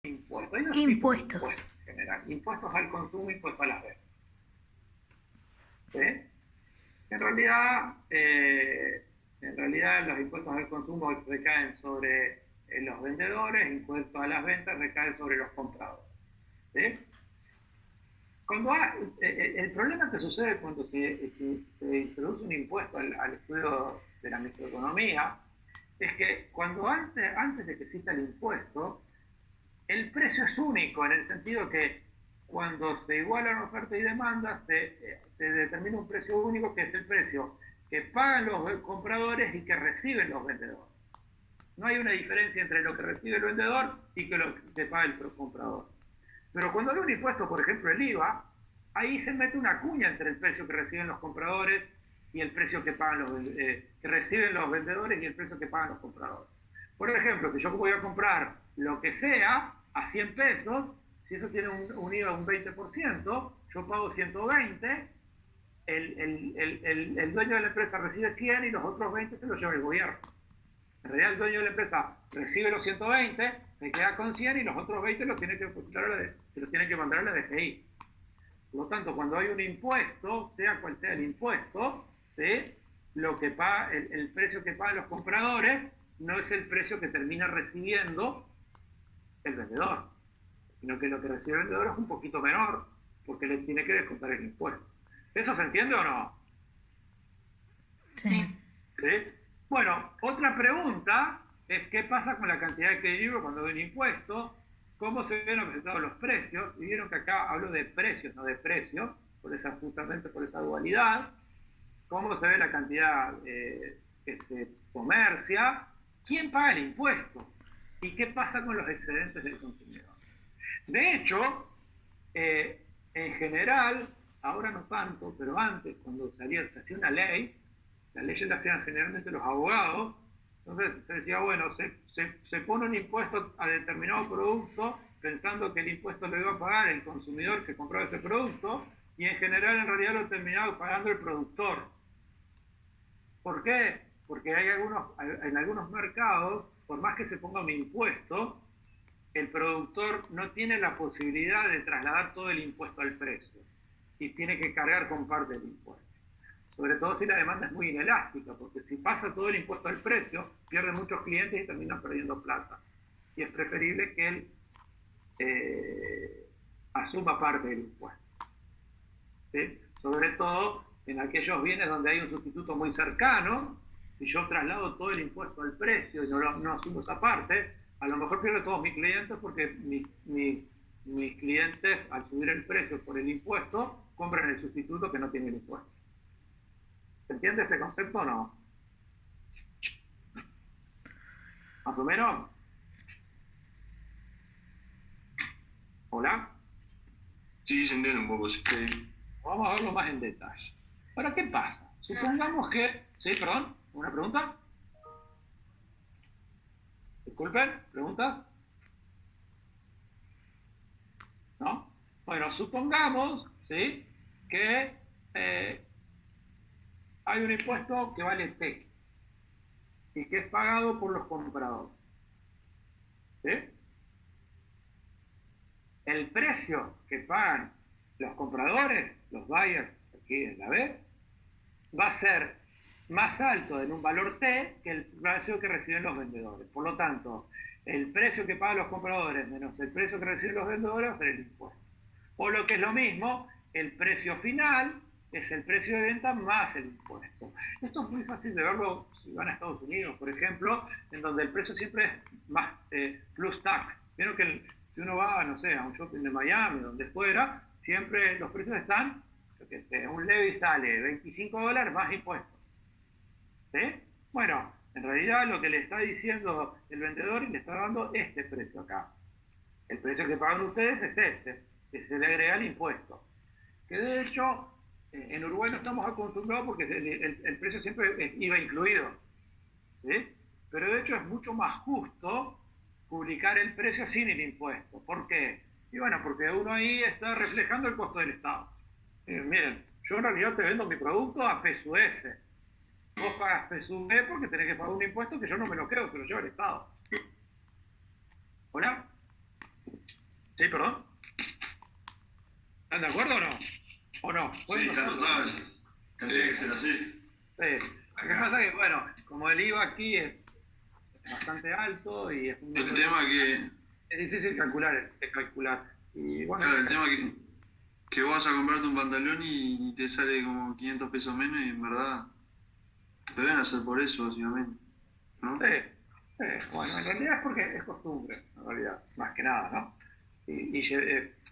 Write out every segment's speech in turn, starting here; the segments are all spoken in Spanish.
impuestos. Hay dos tipos de Impuestos. impuestos en general. Impuestos al consumo y impuestos a las ventas. ¿Sí? En realidad los impuestos al consumo recaen sobre los vendedores, impuestos a las ventas recaen sobre los compradores. ¿Sí? El problema que sucede cuando se introduce un impuesto al estudio de la microeconomía es que cuando antes de que exista el impuesto, el precio es único en el sentido que cuando se igualan oferta y demanda, se determina un precio único que es el precio que pagan los compradores y que reciben los vendedores. No hay una diferencia entre lo que recibe el vendedor y que lo que paga el comprador. Pero cuando hay un impuesto, por ejemplo el IVA, ahí se mete una cuña entre el precio que reciben los compradores y el precio que pagan que reciben los vendedores y el precio que pagan los compradores. Por ejemplo, si yo voy a comprar lo que sea a 100 pesos, si eso tiene un IVA de un 20%, yo pago 120, el dueño de la empresa recibe 100 y los otros 20 se los lleva el gobierno. En realidad el dueño de la empresa recibe los 120, se queda con 100 y los otros 20 los tiene que, se los tiene que mandar a la DGI. Por lo tanto, cuando hay un impuesto, sea cual sea el impuesto, ¿sí? Lo que paga, el precio que pagan los compradores no es el precio que termina recibiendo el vendedor, sino que lo que recibe el vendedor es un poquito menor, porque le tiene que descontar el impuesto. ¿Eso se entiende o no? Sí. ¿Sí? Bueno, otra pregunta es qué pasa con la cantidad de equilibrio cuando hay un impuesto, cómo se ven representados los precios, y vieron que acá hablo de precios, no de precios, justamente por esa dualidad, cómo se ve la cantidad que se comercia, quién paga el impuesto y qué pasa con los excedentes del consumidor. De hecho, en general, ahora no tanto, pero antes, cuando se hacía una ley, las leyes las hacían generalmente los abogados, entonces se decía, bueno, se pone un impuesto a determinado producto pensando que el impuesto lo iba a pagar el consumidor que compraba ese producto y en general en realidad lo terminaba pagando el productor. ¿Por qué? Porque en algunos mercados, por más que se ponga un impuesto, el productor no tiene la posibilidad de trasladar todo el impuesto al precio y tiene que cargar con parte del impuesto. Sobre todo si la demanda es muy inelástica, porque si pasa todo el impuesto al precio, pierden muchos clientes y terminan perdiendo plata. Y es preferible que él asuma parte del impuesto. ¿Sí? Sobre todo en aquellos bienes donde hay un sustituto muy cercano, si yo traslado todo el impuesto al precio y no asumo esa parte, a lo mejor pierdo todos mis clientes porque mis clientes, al subir el precio por el impuesto, compran el sustituto que no tiene el impuesto. ¿Se entiende este concepto o no? ¿Más o menos? ¿Hola? Sí, se entiende un poco, sí. Vamos a verlo más en detalle. Ahora, ¿qué pasa? Supongamos que... ¿Sí, perdón? ¿Una pregunta? Disculpen, ¿preguntas? ¿No? Bueno, supongamos, ¿sí? Que hay un impuesto que vale T y que es pagado por los compradores. ¿Sí? El precio que pagan los compradores, los buyers, aquí en la B, va a ser más alto en un valor T que el precio que reciben los vendedores. Por lo tanto, el precio que pagan los compradores menos el precio que reciben los vendedores va a ser el impuesto. O lo que es lo mismo, el precio final es el precio de venta más el impuesto. Esto es muy fácil de verlo si van a Estados Unidos, por ejemplo, en donde el precio siempre es más plus tax. Vieron que si uno va, no sé, a un shopping de Miami, donde fuera, siempre los precios están, un Levi sale $25 más impuestos. ¿Sí? Bueno, en realidad lo que le está diciendo el vendedor y le está dando este precio acá. El precio que pagan ustedes es este, que se le agrega el impuesto. Que de hecho, en Uruguay no estamos acostumbrados porque el precio siempre iba incluido. ¿Sí? Pero de hecho es mucho más justo publicar el precio sin el impuesto. ¿Por qué? Y bueno, porque uno ahí está reflejando el costo del Estado. Miren, yo en realidad te vendo mi producto a PSUS. Vos pagas PSUV porque tenés que pagar un impuesto que yo no me lo creo, que lo lleva el Estado. ¿Hola? Sí, perdón. ¿Están de acuerdo o no? ¿O no? Sí, está notable. Tendría que ser así. Sí. Lo que pasa es que, bueno, como el IVA aquí es bastante alto y es un El tema es difícil calcular. Y bueno, claro, el tema que vos vas a comprarte un pantalón y te sale como 500 pesos menos y en verdad lo deben hacer por eso, básicamente, ¿no? sí, sí. Bueno, en realidad es porque es costumbre, en realidad, más que nada, ¿no?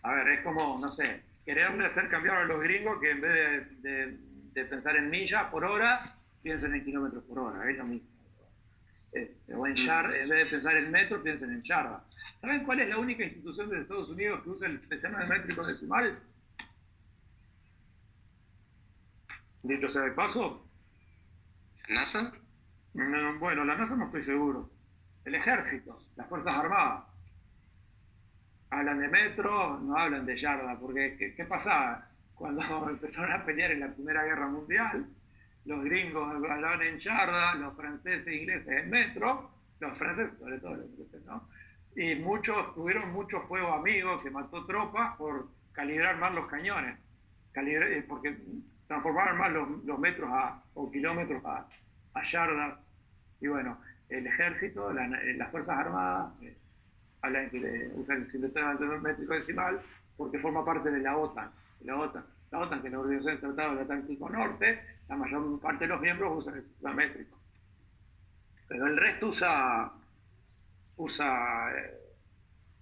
A ver, es como, no sé, quererle hacer cambiar a los gringos que en vez de pensar en millas por hora, piensen en kilómetros por hora, es lo mismo. O en en vez de pensar en metro, piensen en yarda. ¿Saben cuál es la única institución de Estados Unidos que usa el sistema de métrico decimal? Dicho sea de paso, ¿NASA? no, bueno, la NASA no estoy seguro. El ejército, las Fuerzas Armadas. Hablan de metro, no hablan de yarda, porque ¿qué pasaba? Cuando empezaron a pelear en la Primera Guerra Mundial, los gringos hablaban en yarda, los franceses e ingleses en metro, los franceses, sobre todo los ingleses, ¿no? Y tuvieron mucho fuego amigo que mató tropas por calibrar mal los cañones, porque transformaban mal los metros o kilómetros a yardas. Y bueno, el ejército, las Fuerzas Armadas, hablan que usan el sistema métrico decimal porque forma parte de la OTAN. La OTAN, que es la Organización del Tratado del Atlántico Norte, la mayor parte de los miembros usan el sistema métrico. Pero el resto usa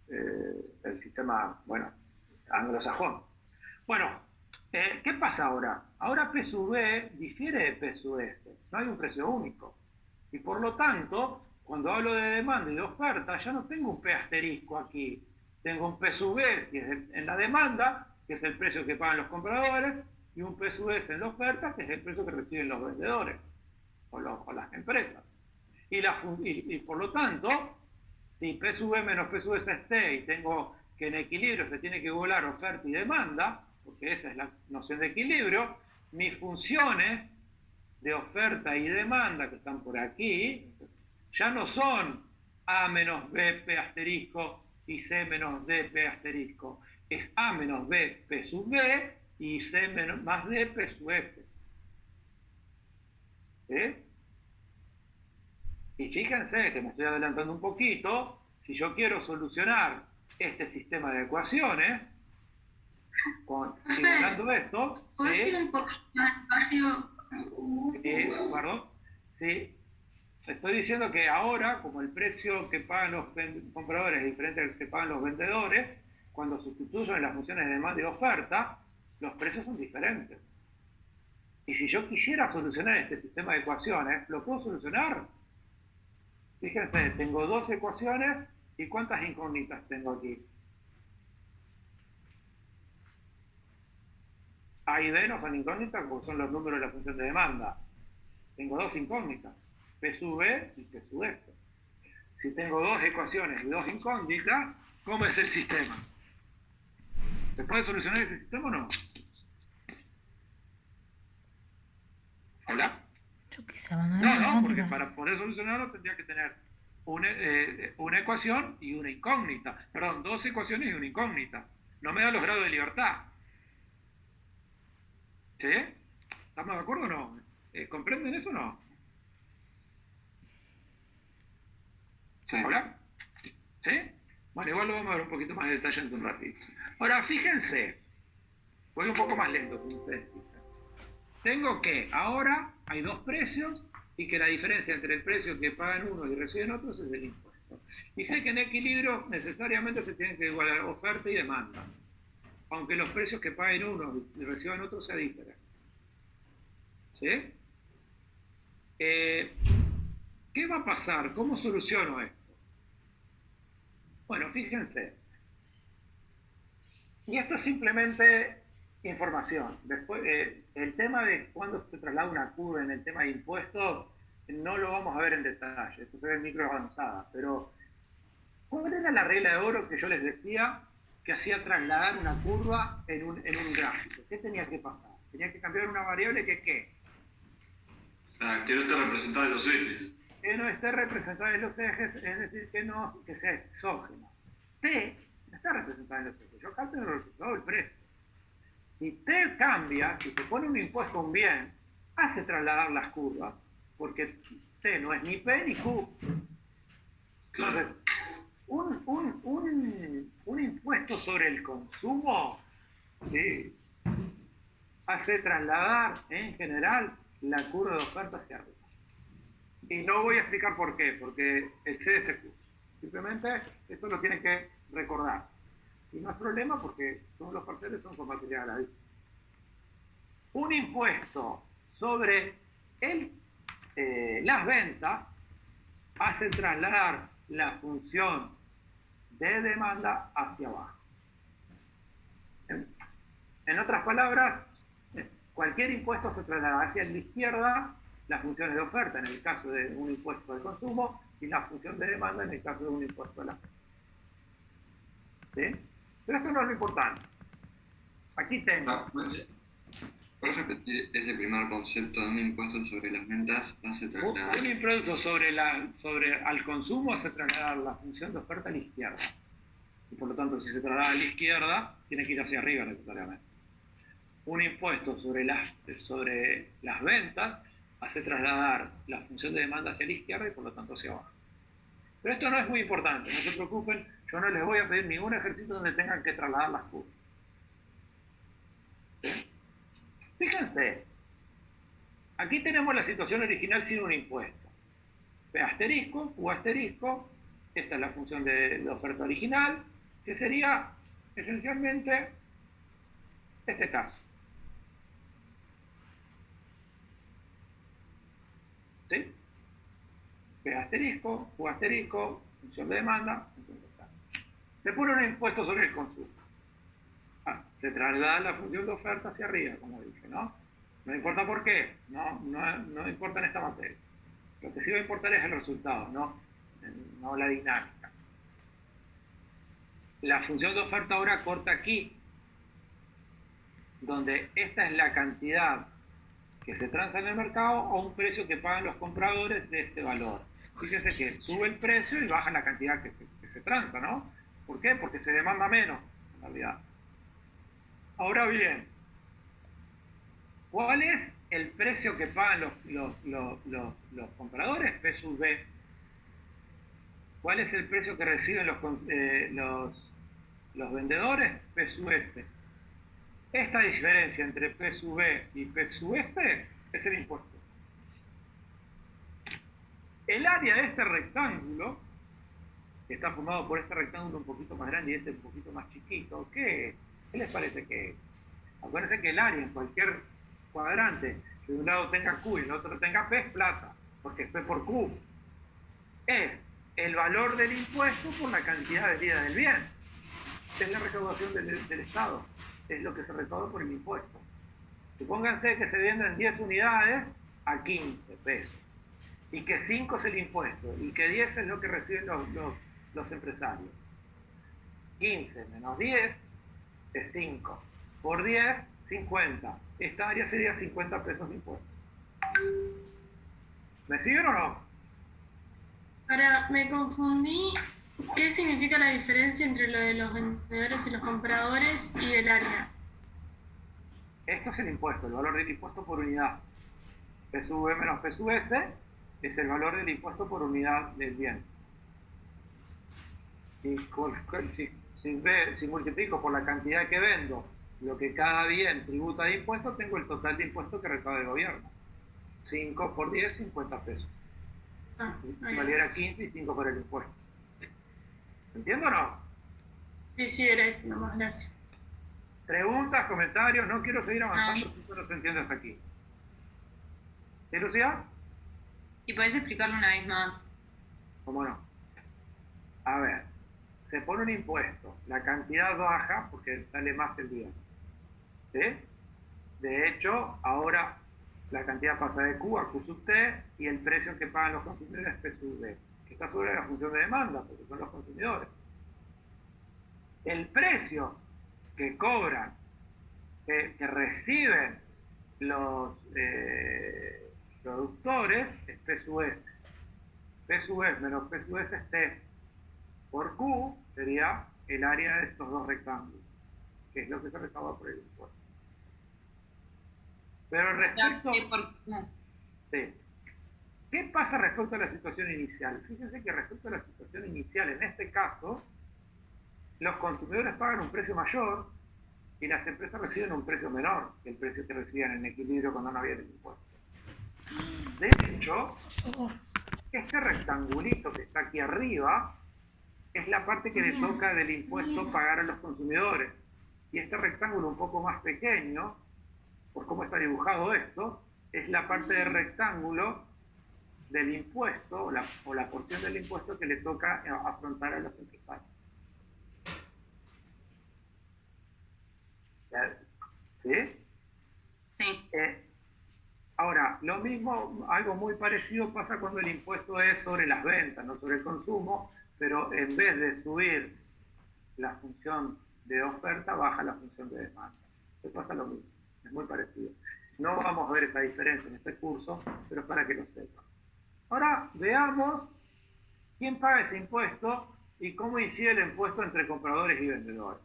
el sistema, bueno, anglosajón. Bueno, ¿qué pasa ahora? Ahora P sub V difiere de P sub S. No hay un precio único. Y por lo tanto, cuando hablo de demanda y de oferta, ya no tengo un P asterisco aquí. Tengo un P sub V que es en la demanda, que es el precio que pagan los compradores, y un P sub S en la oferta, que es el precio que reciben los vendedores o las empresas. Y por lo tanto, si P sub V menos P sub S es T y tengo que en equilibrio se tiene que igualar oferta y demanda, porque esa es la noción de equilibrio, mis funciones de oferta y demanda que están por aquí ya no son A menos B P asterisco y C menos D P asterisco. Es A menos B P sub B y C menos, más D P sub S. ¿Sí? Y fíjense que me estoy adelantando un poquito. Si yo quiero solucionar este sistema de ecuaciones, simulando esto, ¿Puedes ir un poco más despacio? perdón, sí, estoy diciendo que ahora, como el precio que pagan los compradores es diferente al que pagan los vendedores, cuando sustituyen las funciones de demanda y oferta, los precios son diferentes. Y si yo quisiera solucionar este sistema de ecuaciones, ¿lo puedo solucionar? Fíjense, tengo dos ecuaciones y ¿cuántas incógnitas tengo aquí? A y B no son incógnitas porque son los números de la función de demanda. Tengo dos incógnitas, P sub B y P sub S. Si tengo dos ecuaciones y dos incógnitas, ¿cómo es el sistema? ¿Se puede solucionar ese sistema o no? ¿Hola? Yo qué sé, abandonar No, porque para poder solucionarlo tendría que tener una ecuación y una incógnita. Perdón, dos ecuaciones y una incógnita. No me da los grados de libertad. ¿Sí? ¿Estamos de acuerdo o no? ¿Comprenden eso o no? Sí. ¿Hola? ¿Sí? Bueno, igual lo vamos a ver un poquito más de detalle en un ratito. Ahora, fíjense, voy un poco más lento, como ustedes dicen. Tengo que, ahora hay dos precios y que la diferencia entre el precio que pagan unos y reciben otros es el impuesto. Y sé que en equilibrio necesariamente se tienen que igualar oferta y demanda, aunque los precios que paguen unos y reciban otros sean diferentes. ¿Sí? ¿Qué va a pasar? ¿Cómo soluciono esto? Bueno, fíjense. Y esto es simplemente información. Después, el tema de cuándo se traslada una curva en el tema de impuestos no lo vamos a ver en detalle, eso se ve en micro avanzada, pero ¿cuál era la regla de oro que yo les decía que hacía trasladar una curva en un gráfico? ¿Qué tenía que pasar? Tenía que cambiar una variable que ¿qué? Que no esté representada en los ejes. Que no esté representada en los ejes, es decir, que sea exógeno. T no está representada en los precios. Yo acá tengo el resultado del precio. Si T cambia, si se pone un impuesto a un bien, hace trasladar las curvas, porque T no es ni P ni Q. Entonces, un impuesto sobre el consumo, ¿sí?, hace trasladar en general la curva de oferta hacia arriba. Y no voy a explicar por qué, porque excede este curso. Simplemente esto lo tienen que recordar. Y no es problema porque todos los parciales son con material ahí. Un impuesto sobre las ventas hace trasladar la función de demanda hacia abajo. En otras palabras, cualquier impuesto se traslada hacia la izquierda las funciones de oferta, en el caso de un impuesto de consumo, y la función de demanda en el caso de un impuesto a la venta. ¿Sí? Pero esto no es lo importante. Aquí tengo... ¿Puedes repetir ese primer concepto de un impuesto sobre las ventas? Hace trasladar. Un impuesto al consumo hace trasladar la función de oferta a la izquierda. Y por lo tanto, si se traslada a la izquierda, tiene que ir hacia arriba necesariamente. Un impuesto sobre las ventas hace trasladar la función de demanda hacia la izquierda y por lo tanto hacia abajo. Pero esto no es muy importante, no se preocupen, yo no les voy a pedir ningún ejercicio donde tengan que trasladar las curvas. ¿Sí? Fíjense, aquí tenemos la situación original sin un impuesto. P asterisco, Q asterisco, esta es la función de oferta original, que sería esencialmente este caso. ¿Sí? P asterisco, Q asterisco, función de demanda, función de oferta. Se pone un impuesto sobre el consumo. Se traslada la función de oferta hacia arriba, como dije, ¿no? No importa por qué, no importa en esta materia. Lo que sí va a importar es el resultado, no la dinámica. La función de oferta ahora corta aquí, donde esta es la cantidad que se transa en el mercado o un precio que pagan los compradores de este valor. Fíjense que sube el precio y baja la cantidad que se transa, ¿no? ¿Por qué? Porque se demanda menos, en realidad. Ahora bien, ¿cuál es el precio que pagan los compradores? P sub B. ¿Cuál es el precio que reciben los vendedores? P sub S. Esta diferencia entre P sub B y P sub S es el impuesto. El área de este rectángulo, que está formado por este rectángulo un poquito más grande y este un poquito más chiquito, ¿qué les parece que es? Acuérdense que el área en cualquier cuadrante que de un lado tenga Q y el otro tenga P es plata, porque es P por Q. Es el valor del impuesto por la cantidad de vida del bien. Es la recaudación del Estado. Es lo que se recauda por el impuesto. Supónganse que se venden 10 unidades a 15 pesos. Y que 5 es el impuesto. Y que 10 es lo que reciben los empresarios. 15 menos 10 es 5. Por 10, 50. Esta área sería 50 pesos de impuesto. ¿Me siguen o no? Ahora, me confundí. ¿Qué significa la diferencia entre lo de los vendedores y los compradores y del área? Esto es el impuesto, el valor del impuesto por unidad. P sub V menos P sub S es el valor del impuesto por unidad del bien. Si multiplico por la cantidad que vendo lo que cada bien tributa de impuestos, tengo el total de impuestos que recauda el gobierno. 5 por 10, 50 pesos. Si valiera 15 y 5 por el impuesto. ¿Entiendo o no? Sí, era eso nomás, gracias. Preguntas, comentarios, no quiero seguir avanzando si no se entiende hasta aquí. ¿Sí, Lucía? Si podés explicarlo una vez más. ¿Cómo no? A ver, se pone un impuesto, la cantidad baja porque sale más el día. ¿Sí? De hecho, ahora la cantidad pasa de Q a Q sub T y el precio que pagan los consumidores es P sub D, que está sobre la función de demanda, porque son los consumidores. El precio que cobran, que reciben los productores es P sub S. P sub S menos P sub S es T por Q sería el área de estos dos rectángulos, que es lo que se recauda por el impuesto. Pero respecto... No. Sí. ¿Qué pasa respecto a la situación inicial? Fíjense que respecto a la situación inicial, en este caso, los consumidores pagan un precio mayor y las empresas reciben un precio menor que el precio que recibían en equilibrio cuando no había el impuesto. De hecho, este rectangulito que está aquí arriba es la parte que le toca del impuesto pagar a los consumidores. Y este rectángulo un poco más pequeño, por cómo está dibujado esto, es la parte del rectángulo del impuesto o la porción del impuesto que le toca afrontar a los empresarios. ¿Sí? Sí. Ahora, lo mismo, algo muy parecido pasa cuando el impuesto es sobre las ventas, no sobre el consumo, pero en vez de subir la función de oferta, baja la función de demanda. Entonces pasa lo mismo, es muy parecido. No vamos a ver esa diferencia en este curso, pero es para que lo sepan. Ahora veamos quién paga ese impuesto y cómo incide el impuesto entre compradores y vendedores.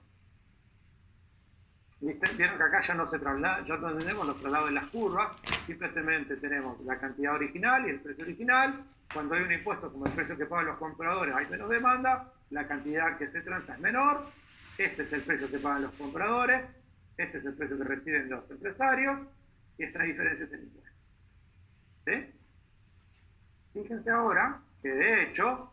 Vieron que acá ya no se traslada, ya no tenemos los traslados de las curvas, simplemente tenemos la cantidad original y el precio original. Cuando hay un impuesto como el precio que pagan los compradores, hay menos demanda, la cantidad que se transa es menor. Este es el precio que pagan los compradores, este es el precio que reciben los empresarios, y esta diferencia es el impuesto. ¿Sí? Fíjense ahora que de hecho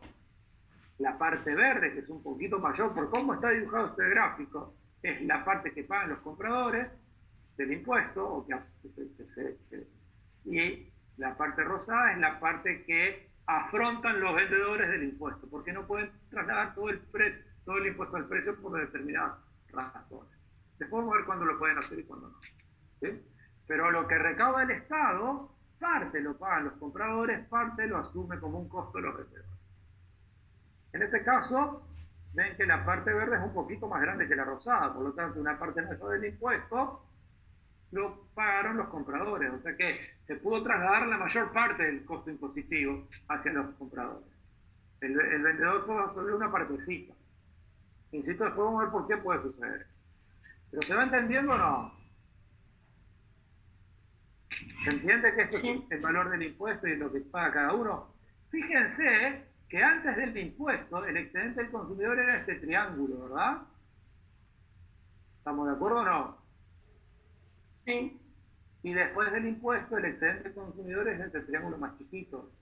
la parte verde, que es un poquito mayor por cómo está dibujado este gráfico, es la parte que pagan los compradores del impuesto, y la parte rosada es la parte que afrontan los vendedores del impuesto, porque no pueden trasladar todo el impuesto al precio por determinadas razones. Después vamos a ver cuándo lo pueden hacer y cuándo no. ¿Sí? Pero lo que recauda el Estado, parte lo pagan los compradores, parte lo asume como un costo de los vendedores. En este caso, ven que la parte verde es un poquito más grande que la rosada, por lo tanto, una parte mayor del impuesto lo pagaron los compradores, o sea que se pudo trasladar la mayor parte del costo impositivo hacia los compradores. El vendedor fue sobre una partecita. Insisto, después vamos a ver por qué puede suceder. ¿Pero se va entendiendo o no? ¿Se entiende que esto es el valor del impuesto y lo que paga cada uno? Fíjense que antes del impuesto, el excedente del consumidor era este triángulo, ¿verdad? ¿Estamos de acuerdo o no? Sí. Y después del impuesto, el excedente del consumidor es este triángulo más chiquito.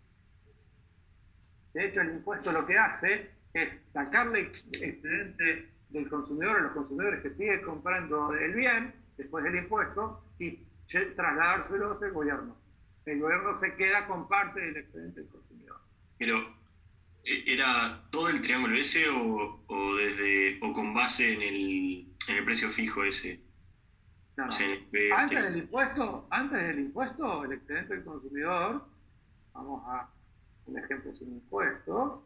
De hecho, el impuesto lo que hace es sacarle el excedente del consumidor a los consumidores que siguen comprando el bien, después del impuesto, y trasladárselo al gobierno. El gobierno se queda con parte del excedente del consumidor. Pero, ¿era todo el triángulo ese o con base en el precio fijo ese? No, no. CNP, Antes del impuesto, el excedente del consumidor, vamos a un ejemplo sin impuesto,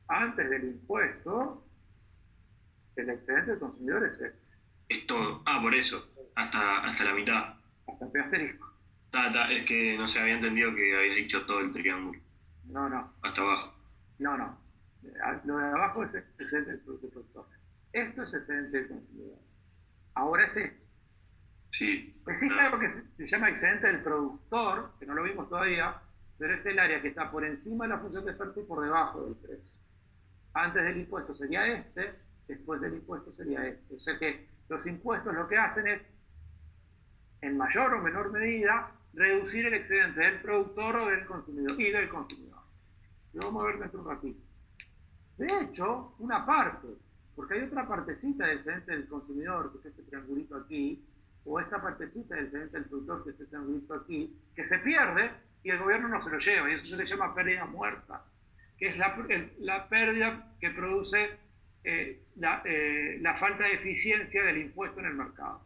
antes del impuesto, el excedente del consumidor es este. Es todo. Por eso. Hasta la mitad. Hasta el asterisco. Es que no se había entendido que habías dicho todo el triángulo. No. Hasta abajo. No. Lo de abajo es excedente del productor. Esto es excedente del consumidor. Ahora es esto. Sí. Existe algo que se llama excedente del productor, que no lo vimos todavía, pero es el área que está por encima de la función de oferta y por debajo del precio. Antes del impuesto sería este, después del impuesto sería este. O sea que los impuestos lo que hacen es, en mayor o menor medida, reducir el excedente del productor o del consumidor y del consumidor. Lo vamos a ver dentro de un ratito. De hecho, una parte, porque hay otra partecita del excedente del consumidor, que es este triangulito aquí, o esta partecita del excedente del productor, que es este triangulito aquí, que se pierde y el gobierno no se lo lleva, y eso se le llama pérdida muerta, que es la pérdida que produce la falta de eficiencia del impuesto en el mercado.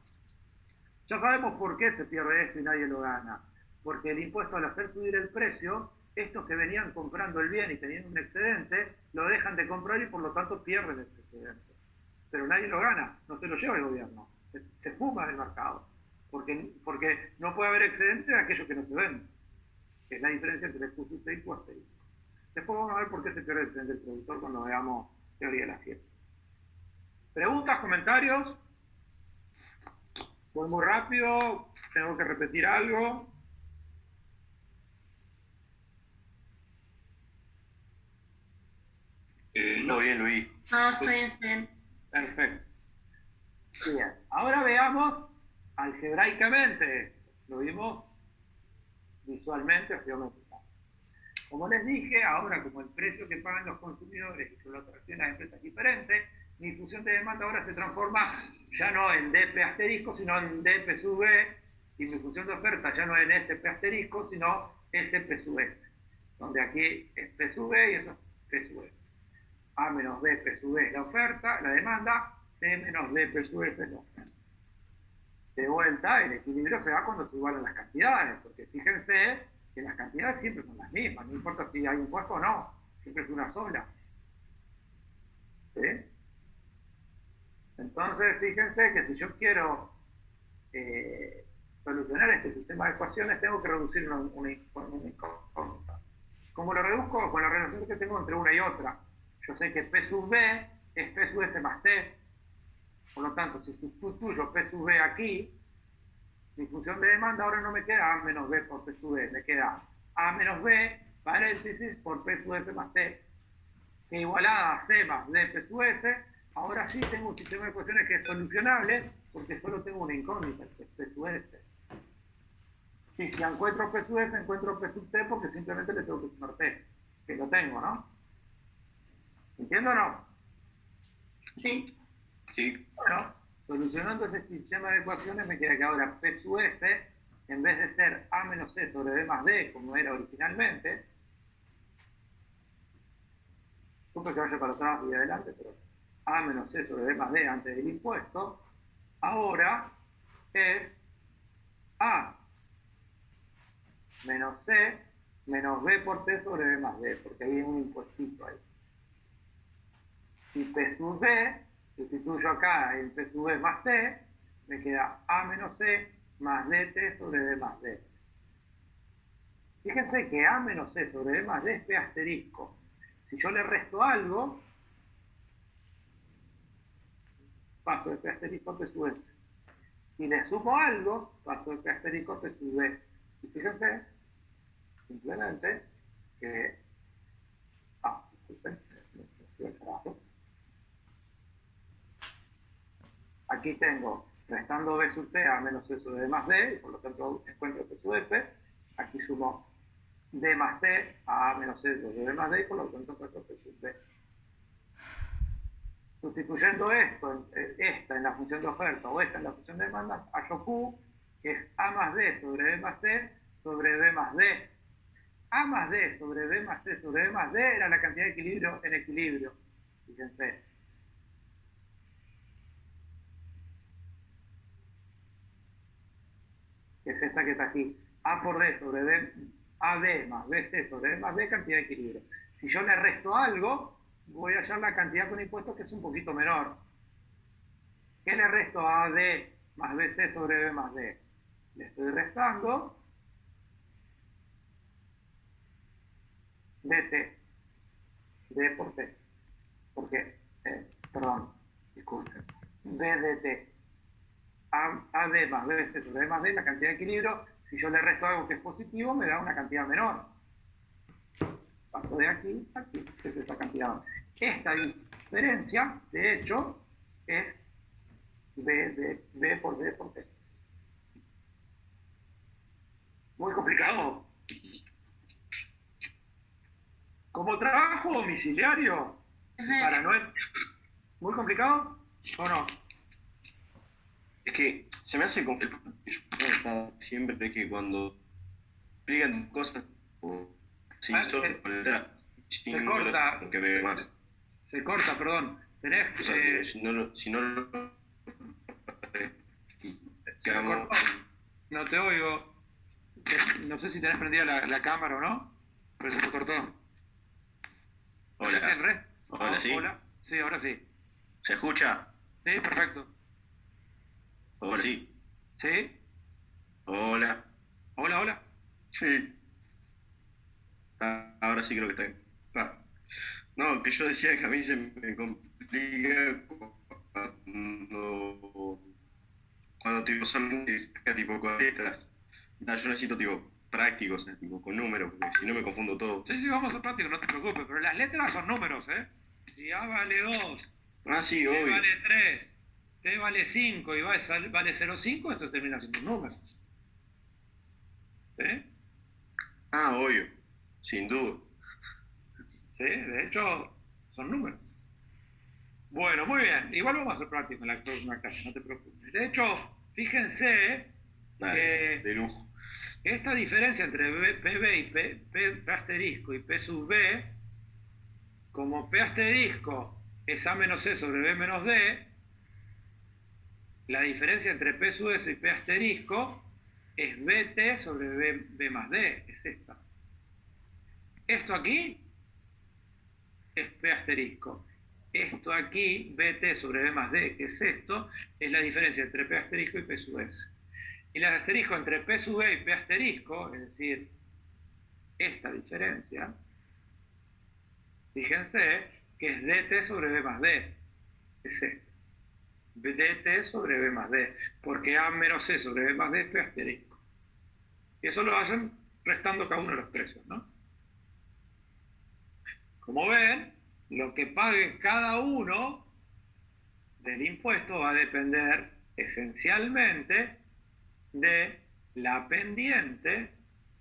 Ya sabemos por qué se pierde esto y nadie lo gana. Porque el impuesto, al hacer subir el precio, estos que venían comprando el bien y tenían un excedente, lo dejan de comprar y por lo tanto pierden ese excedente. Pero nadie lo gana, no se lo lleva el gobierno. Se fuma del mercado. Porque no puede haber excedente de aquello que no se vende. Que es la diferencia entre el justo y. Después vamos a ver por qué se pierde el excedente del productor cuando veamos teoría de la fiesta. ¿Preguntas, comentarios? Voy muy rápido, tengo que repetir algo. Todo bien, Luis. No, estoy bien, estoy bien. Perfecto. Bien, ahora veamos algebraicamente. Lo vimos visualmente o geométricamente. Como les dije, ahora como el precio que pagan los consumidores y que lo tracciona a empresas diferentes, mi función de demanda ahora se transforma ya no en DP asterisco, sino en DP sub B, y mi función de oferta ya no en SP asterisco, sino SP sub S, donde aquí es P sub B y eso es P sub S. A menos B P sub B es la oferta, la demanda, C menos D P sub S es la oferta. De vuelta, el equilibrio se da cuando se igualan las cantidades, porque fíjense que las cantidades siempre son las mismas, no importa si hay impuesto o no, siempre es una sola. ¿Sí? Entonces, fíjense que si yo quiero solucionar este sistema de ecuaciones, tengo que reducir una incógnita. ¿Cómo lo reduzco? Con la relación que tengo entre una y otra. Yo sé que P sub B es P sub S más T. Por lo tanto, si sustituyo P sub B aquí, mi función de demanda ahora no me queda A menos B por P sub B, me queda A menos B, paréntesis, por P sub S más T, que igualada a C más D P sub S. Ahora sí tengo un sistema de ecuaciones que es solucionable, porque solo tengo una incógnita, que es P sub S. Y si encuentro P sub S, encuentro P sub T, porque simplemente le tengo que sumar T, que lo tengo, ¿no? ¿Entiendo o no? Sí. Sí. Bueno, solucionando ese sistema de ecuaciones me queda que ahora P sub S, en vez de ser A menos C sobre D más D, como era originalmente, supe que vaya para atrás y adelante, pero A menos C sobre D más D antes del impuesto, ahora es A menos C menos B por T sobre D más D, porque hay un impuestito ahí. Y P sub B, sustituyo acá en P sub B más T, me queda A menos C más DT sobre D más D. Fíjense que A menos C sobre D más D es P asterisco. Si yo le resto algo, paso de P asterisco a P sub S. Si le sumo algo, paso de P asterisco a P sub B. Y fíjense, simplemente, que... disculpen, aquí tengo restando B sub T a menos C sobre D más D, y por lo tanto encuentro P sub F. Aquí sumo D más T a menos C sobre D más D, y por lo tanto encuentro P sub B. Sustituyendo esta en la función de oferta o esta en la función de demanda, hallo Q, que es A más D sobre D más C sobre D más D. A más D sobre D más C sobre D más D era la cantidad de equilibrio en equilibrio. Fíjense. Que es esta que está aquí. A por D sobre D, AD más BC sobre D más D, cantidad de equilibrio. Si yo le resto algo, voy a hallar la cantidad con impuestos que es un poquito menor. ¿Qué le resto a AD más BC sobre B más D? Le estoy restando DT, D por T, porque, perdón, disculpen, DDT, AD más BC sobre D más D, la cantidad de equilibrio. Si yo le resto algo que es positivo, me da una cantidad menor. Paso de aquí a aquí, que es esa cantidad. Esta diferencia, de hecho, es B por D por T. Muy complicado. Como trabajo domiciliario, para no es muy complicado, ¿o no? Es que se me hace confuso. Siempre es que cuando explican cosas o si solo con letra se corta. lo que ve más. Se corta, perdón. Tenés O sea, si no lo cortó. No te oigo. No sé si tenés prendida la cámara o no, pero se me cortó. Hola. Hola, ¿sí? Hola. Sí, ahora sí. ¿Se escucha? Sí, perfecto. Hola, sí. ¿Sí? Hola. Hola, hola. Sí. Ahora sí creo que está bien. No, que yo decía que a mí se me complica cuando tipo, solamente saca tipo con letras. No, yo necesito tipo prácticos, tipo con números, porque si no me confundo todo. Sí, sí, vamos a práctico, no te preocupes, pero las letras son números, ¿eh? Si A vale 2, Ah, sí, T obvio. vale 3, T vale 5 y vale 0,5, esto termina siendo números. ¿Sí? Ah, obvio. Sin duda. Sí, de hecho, son números. Bueno, muy bien. Igual vamos a hacer práctico en la próxima clase, no te preocupes. De hecho, fíjense Dale, que de lujo. esta diferencia entre PB y P asterisco y P sub B, como P asterisco es A menos C sobre B menos D, la diferencia entre P sub S y P asterisco es BT sobre B más D, es esta. Esto aquí es P asterisco. Esto aquí, BT sobre B más D, que es esto, es la diferencia entre P asterisco y P sub S. Y la asterisco entre P sub B y P asterisco, es decir, esta diferencia, fíjense que es DT sobre B más D, es esto. DT sobre B más D, porque A menos C sobre B más D es P asterisco. Y eso lo hacen restando cada uno de los precios, ¿no? Como ven, lo que pague cada uno del impuesto va a depender esencialmente de la pendiente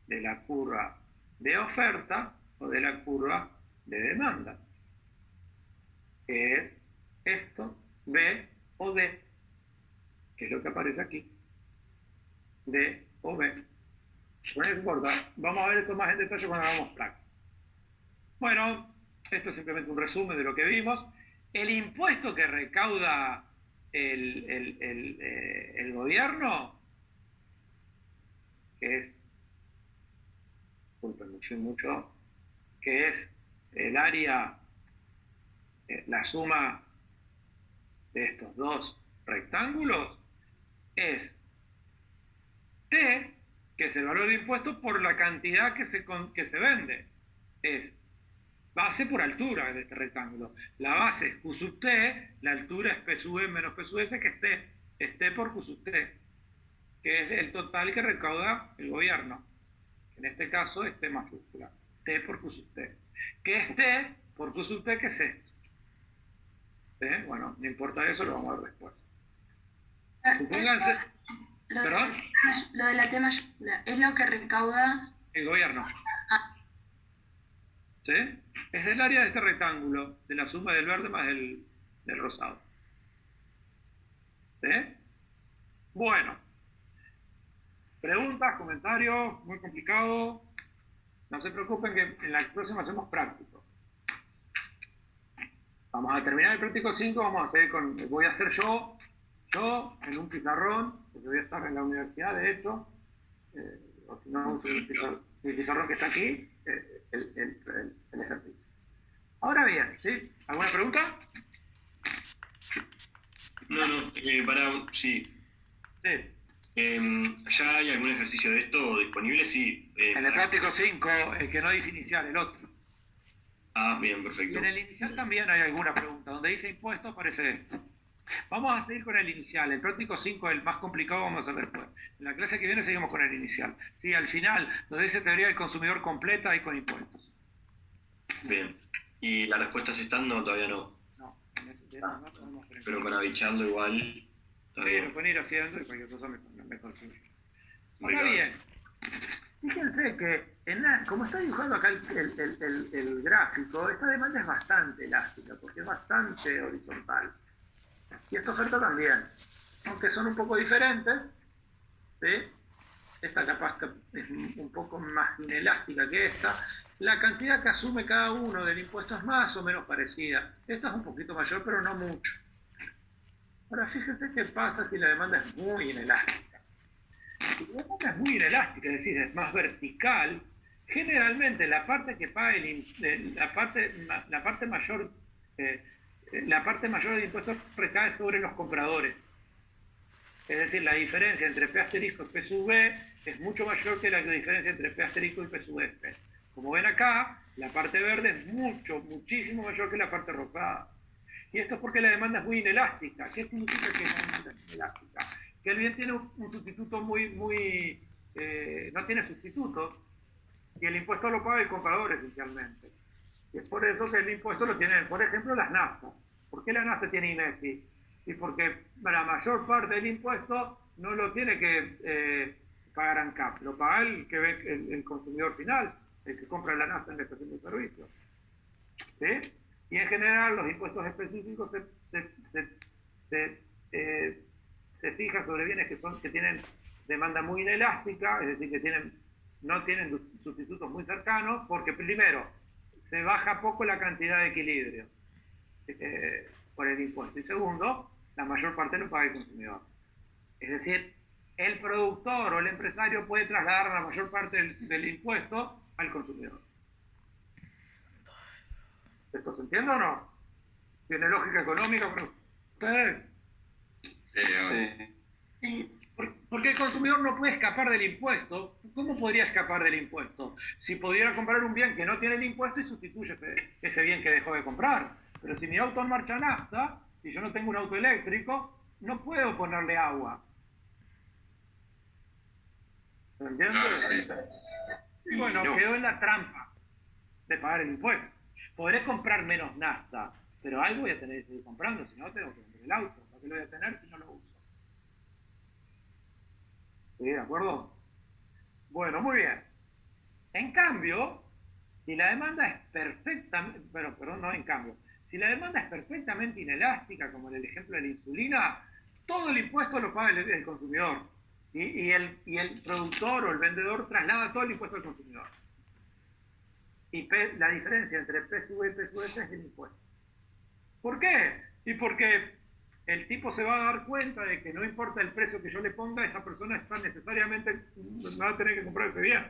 de la curva de oferta o de la curva de demanda, que es esto, B o D, que es lo que aparece aquí, D o B. No importa, vamos a ver esto más en detalle cuando hagamos práctica. Bueno, esto es simplemente un resumen de lo que vimos. El impuesto que recauda el gobierno, que es, disculpen mucho, que es el área, la suma de estos dos rectángulos, es T, que es el valor de impuesto por la cantidad que se vende. Es base por altura de este rectángulo. La base es Q sub T, la altura es P sub E menos P sub S, que es T por Q sub T, que es el total que recauda el gobierno. En este caso es T mayúscula, T por Q sub T. ¿Qué es T por Q sub T? ¿Qué es esto? Bueno, no importa eso, lo vamos a ver después. Supónganse, ¿perdón? Lo de la T mayúscula es lo que recauda El gobierno. ¿Sí? Es del área de este rectángulo, de la suma del verde más del rosado. ¿Sí? Bueno. Preguntas, comentarios, muy complicado. No se preocupen que en la próxima hacemos práctico. Vamos a terminar el práctico 5, vamos a seguir con, voy a hacer yo en un pizarrón, porque voy a estar en la universidad, de hecho, o si no, el pizarrón que está aquí, el ejercicio. Ahora bien, ¿sí? ¿Alguna pregunta? No, sí. Sí. ¿Ya hay algún ejercicio de esto disponible? Sí. En el práctico 5, el que no dice inicial, el otro. Ah, bien, Y perfecto. en el inicial también hay alguna pregunta. Donde dice impuesto aparece esto. Vamos a seguir con el inicial. El práctico 5 es el más complicado, vamos a ver después. En la clase que viene seguimos con el inicial. Sí, al final, donde dice teoría del consumidor completa y con impuestos. Bien. ¿Y las respuestas están? No, todavía no. No, no podemos hacer. Pero para bicharlo igual. Sí, lo pueden ir haciendo y cualquier cosa me consigue. Ahora Claro. bien, fíjense que como está dibujando acá el gráfico, esta demanda es bastante elástica, porque es bastante horizontal. Y esta oferta también, aunque son un poco diferentes, ¿sí? Esta capaz es un poco más inelástica que esta. La cantidad que asume cada uno del impuesto es más o menos parecida. Esta es un poquito mayor, pero no mucho. Ahora fíjense qué pasa si la demanda es muy inelástica. Si la demanda es muy inelástica, es decir, es más vertical, generalmente la parte que paga la parte mayor del impuesto recae sobre los compradores. Es decir, la diferencia entre P asterisco y P sub B es mucho mayor que la diferencia entre P asterisco y P sub S. Como ven acá, la parte verde es muchísimo mayor que la parte rosada. Y esto es porque la demanda es muy inelástica. ¿Qué significa que la demanda es inelástica? Que el bien tiene un sustituto no tiene sustituto, y el impuesto lo paga el comprador esencialmente. Y es por eso que el impuesto lo tienen, por ejemplo, las naftas. ¿Por qué la nafta tiene INESI? Y porque la mayor parte del impuesto no lo tiene que pagar ANCAP, lo paga el que ve el consumidor final, el que compra la nafta en la estación de servicio. ¿Sí? Y en general los impuestos específicos se fijan sobre bienes que tienen demanda muy inelástica, es decir, que no tienen sustitutos muy cercanos, porque primero, se baja poco la cantidad de equilibrio por el impuesto. Y segundo, la mayor parte lo paga el consumidor. Es decir, el productor o el empresario puede trasladar la mayor parte del impuesto al consumidor. ¿Esto se entiende o no? ¿Tiene lógica económica para ustedes? Sí. Porque el consumidor no puede escapar del impuesto. ¿Cómo podría escapar del impuesto? Si pudiera comprar un bien que no tiene el impuesto y sustituye ese bien que dejó de comprar. Pero si mi auto en marcha nafta, y yo no tengo un auto eléctrico, no puedo ponerle agua. ¿Me entiendes? Claro, sí. Y bueno, No. quedó en la trampa de pagar el impuesto. Podré comprar menos nafta, pero algo voy a tener que seguir comprando, si no tengo que vender el auto. ¿Para qué lo voy a tener si no lo uso? ¿Sí? ¿De acuerdo? Bueno, muy bien. En cambio, si la demanda es perfectamente, si la demanda es perfectamente inelástica, como en el ejemplo de la insulina, todo el impuesto lo paga el consumidor. Y el productor o el vendedor traslada todo el impuesto al consumidor. Y la diferencia entre PSV y PSUS es el impuesto. ¿Por qué? Y porque el tipo se va a dar cuenta de que no importa el precio que yo le ponga, esa persona está necesariamente, va a tener que comprar ese bien.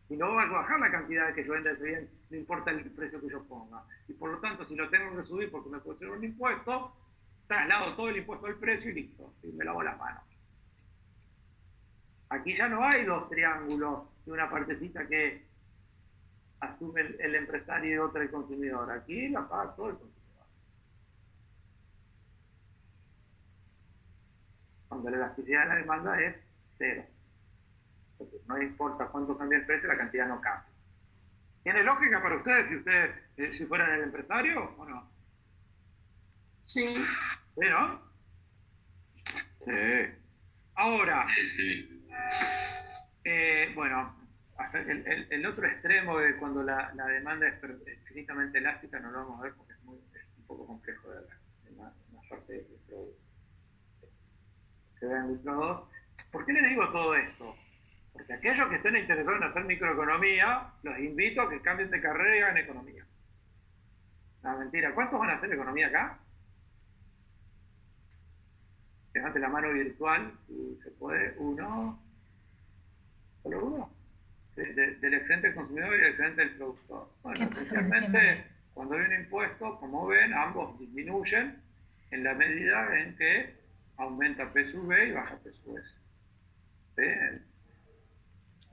Y no va a bajar la cantidad que yo venda ese bien, no importa el precio que yo ponga. Y por lo tanto, si lo tengo que subir porque me puede ser un impuesto, traslado todo el impuesto al precio y listo. Y me lavo las manos. Aquí ya no hay dos triángulos de una partecita que asume el empresario y otra el consumidor. Aquí la paga todo el consumidor. Cuando la elasticidad de la demanda es cero. Entonces, no importa cuánto cambia el precio, la cantidad no cambia. ¿Tiene lógica para ustedes si fueran el empresario o no? Sí. ¿Sí, no? Sí. Ahora, Sí. bueno, el otro extremo de cuando la demanda es finitamente elástica no lo vamos a ver porque es un poco complejo de ver en la parte de producto. Que vean el 2. ¿Por qué les digo todo esto? Porque aquellos que estén interesados en hacer microeconomía, los invito a que cambien de carrera y hagan economía. No, mentira. ¿Cuántos van a hacer economía acá? Levante la mano virtual, si se puede. Uno. ¿Solo uno? Sí, del excedente del consumidor y del excedente del productor. Bueno, esencialmente, cuando hay un impuesto, como ven, ambos disminuyen en la medida en que aumenta PSV y baja PSUS. ¿Sí?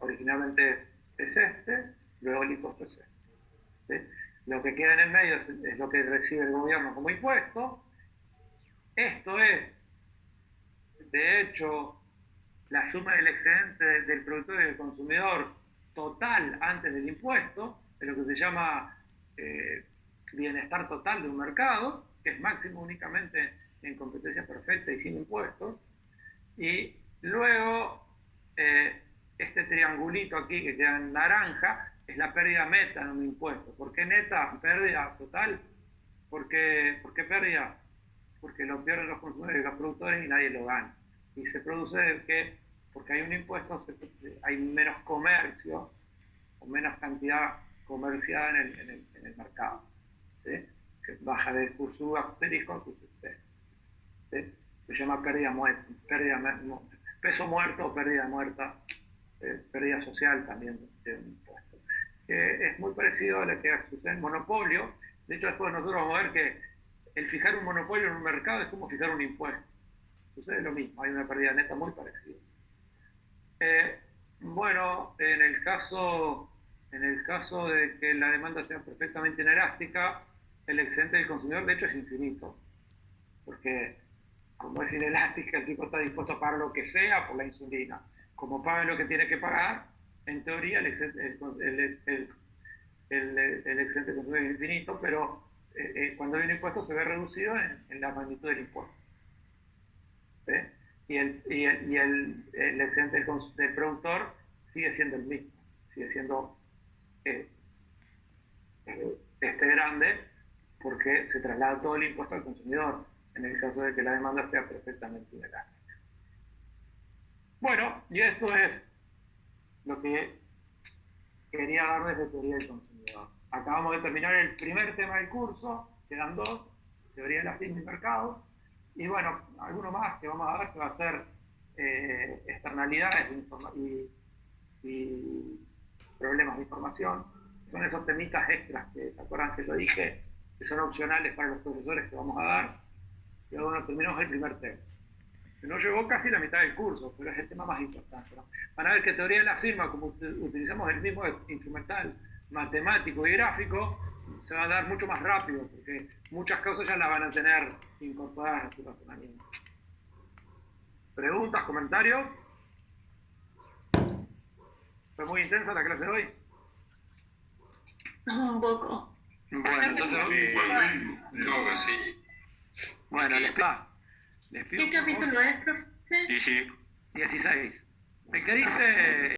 Originalmente es luego el impuesto es ¿sí? Lo que queda en el medio es lo que recibe el gobierno como impuesto. Esto es, de hecho, la suma del excedente del productor y del consumidor total antes del impuesto, es lo que se llama bienestar total de un mercado, que es máximo únicamente en competencia perfecta y sin impuestos. Y luego, este triangulito aquí que queda en naranja, es la pérdida meta en un impuesto. ¿Por qué neta? Pérdida total. ¿Por qué pérdida? Porque lo pierden los consumidores y los productores y nadie lo gana. Y se produce porque hay un impuesto, hay menos comercio o menos cantidad comerciada en el mercado. ¿Sí? Que baja de curso asterisco a curso C. ¿Sí? Se llama peso muerto o pérdida muerta, pérdida social también de un impuesto. Es muy parecido a lo que sucede en monopolio. De hecho, después nosotros vamos a ver que el fijar un monopolio en un mercado es como fijar un impuesto. Sucede lo mismo, hay una pérdida neta muy parecida. Bueno, en el caso de que la demanda sea perfectamente inelástica, el excedente del consumidor, de hecho, es infinito. Porque como es inelástica, el tipo está dispuesto a pagar lo que sea por la insulina. Como paga lo que tiene que pagar, en teoría el excedente del consumidor es infinito, pero cuando hay un impuesto se ve reducido en la magnitud del impuesto. ¿Sí? Y el excedente del productor sigue siendo el mismo, sigue siendo grande, porque se traslada todo el impuesto al consumidor, en el caso de que la demanda sea perfectamente inelástica. Bueno, y esto es lo que quería darles de teoría del consumidor. Acabamos de terminar el primer tema del curso, quedan dos, teoría de la firma y mercado, y bueno, alguno más que vamos a ver que va a ser externalidades y problemas de información. Son esos temitas extras que, ¿se acuerdan que lo dije? Que son opcionales para los profesores que vamos a dar. Y bueno, terminamos el primer tema. Que no llegó casi la mitad del curso, pero es el tema más importante, ¿no? Van a ver que teoría de la firma, como utilizamos el mismo instrumental matemático y gráfico, se va a dar mucho más rápido, porque muchas cosas ya las van a tener incorporadas a su razonamiento. ¿Preguntas, comentarios? ¿Fue muy intensa la clase de hoy? Un poco. Bueno, entonces... No, sí. Bueno, les pido ¿Qué capítulo es, profe? Sí, sí. 16. El que dice